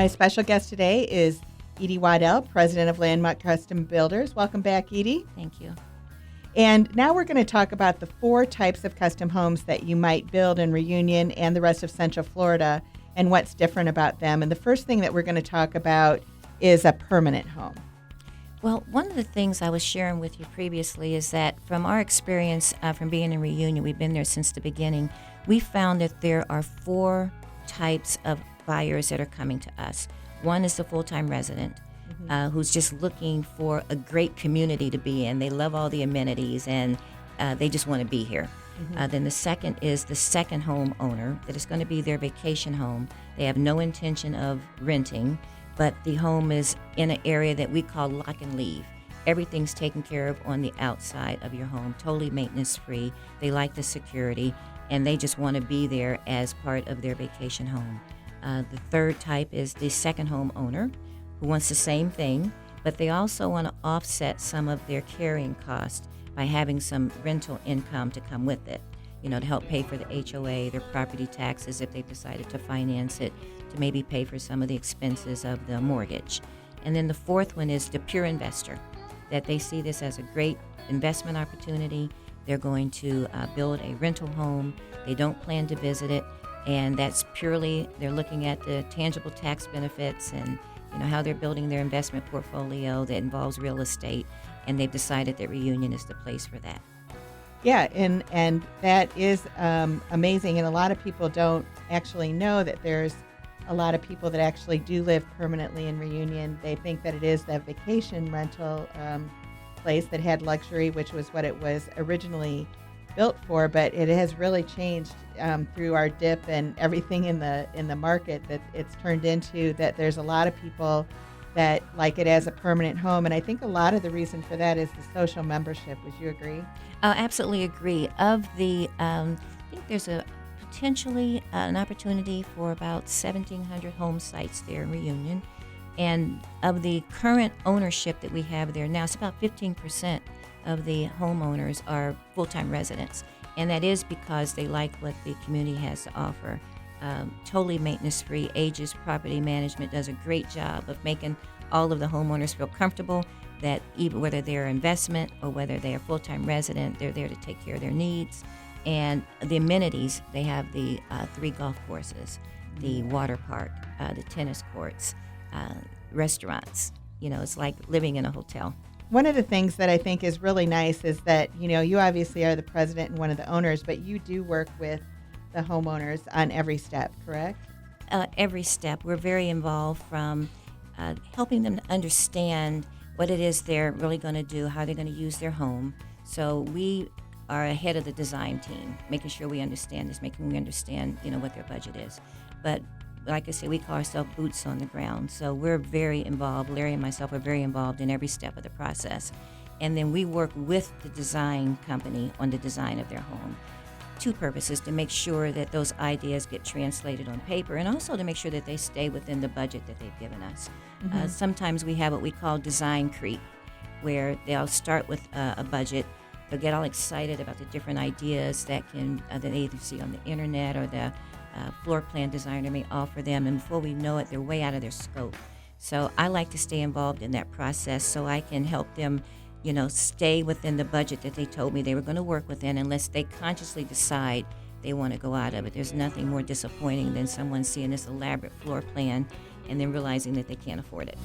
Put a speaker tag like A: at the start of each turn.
A: My special guest today is Edie Waddell, president of Landmark Custom Builders. Welcome back, Edie.
B: Thank you.
A: And now we're going to talk about the 4 types of custom homes that you might build in Reunion and the rest of Central Florida and what's different about them. And the first thing that we're going to talk about is a permanent home.
B: Well, one of the things I was sharing with you previously is that from our experience from being in Reunion, we've been there since the beginning, we found that there are 4 types of buyers that are coming to us. One is the full-time resident who's just looking for a great community to be in. They love all the amenities and they just want to be here. Then the second is the second home owner that is going to be their vacation home. They have no intention of renting, but the home is in an area that we call lock and leave. Everything's taken care of on the outside of your home, totally maintenance-free. They like the security, and they just want to be there as part of their vacation home. The third type is the second home owner who wants the same thing, but they also want to offset some of their carrying cost by having some rental income to come with it, to help pay for the HOA, their property taxes if they decided to finance it, to maybe pay for some of the expenses of the mortgage. And then the fourth one is the pure investor, that they see this as a great investment opportunity. They're going to build a rental home. They don't plan to visit it. And that's purely, they're looking at the tangible tax benefits and how they're building their investment portfolio that involves real estate. And they've decided that Reunion is the place for that.
A: Yeah, and that is amazing. And a lot of people don't actually know that there's a lot of people that actually do live permanently in Reunion. They think that it is the vacation rental place that had luxury, which was what it was originally built for, but it has really changed through our dip and everything in the market that it's turned into, that there's a lot of people that like it as a permanent home. And I think a lot of the reason for that is the social membership. Would you agree?
B: Absolutely agree. Of the, I think there's potentially an opportunity for about 1,700 home sites there in Reunion. And of the current ownership that we have there now, it's about 15% of the homeowners are full-time residents. And that is because they like what the community has to offer. Totally maintenance-free. Aegis Property Management does a great job of making all of the homeowners feel comfortable that even whether they're investment or whether they are full-time resident, they're there to take care of their needs. And the amenities, they have the 3 golf courses, the water park, the tennis courts, restaurants. It's like living in a hotel.
A: One of the things that I think is really nice is that, you obviously are the president and one of the owners, but you do work with the homeowners on every step, correct?
B: Every step. We're very involved from helping them to understand what it is they're really going to do, how they're going to use their home. So we are ahead of the design team, making sure we understand this, making we understand, what their budget is. But like I say, we call ourselves boots on the ground. So we're very involved. Larry and myself are very involved in every step of the process. And then we work with the design company on the design of their home. 2 purposes: to make sure that those ideas get translated on paper, and also to make sure that they stay within the budget that they've given us. Sometimes we have what we call design creep, where they'll start with a budget. They'll get all excited about the different ideas that they either see on the internet or the floor plan designer may offer them, and before we know it, they're way out of their scope. So I like to stay involved in that process so I can help them, stay within the budget that they told me they were going to work within, unless they consciously decide they want to go out of it. There's nothing more disappointing than someone seeing this elaborate floor plan and then realizing that they can't afford it.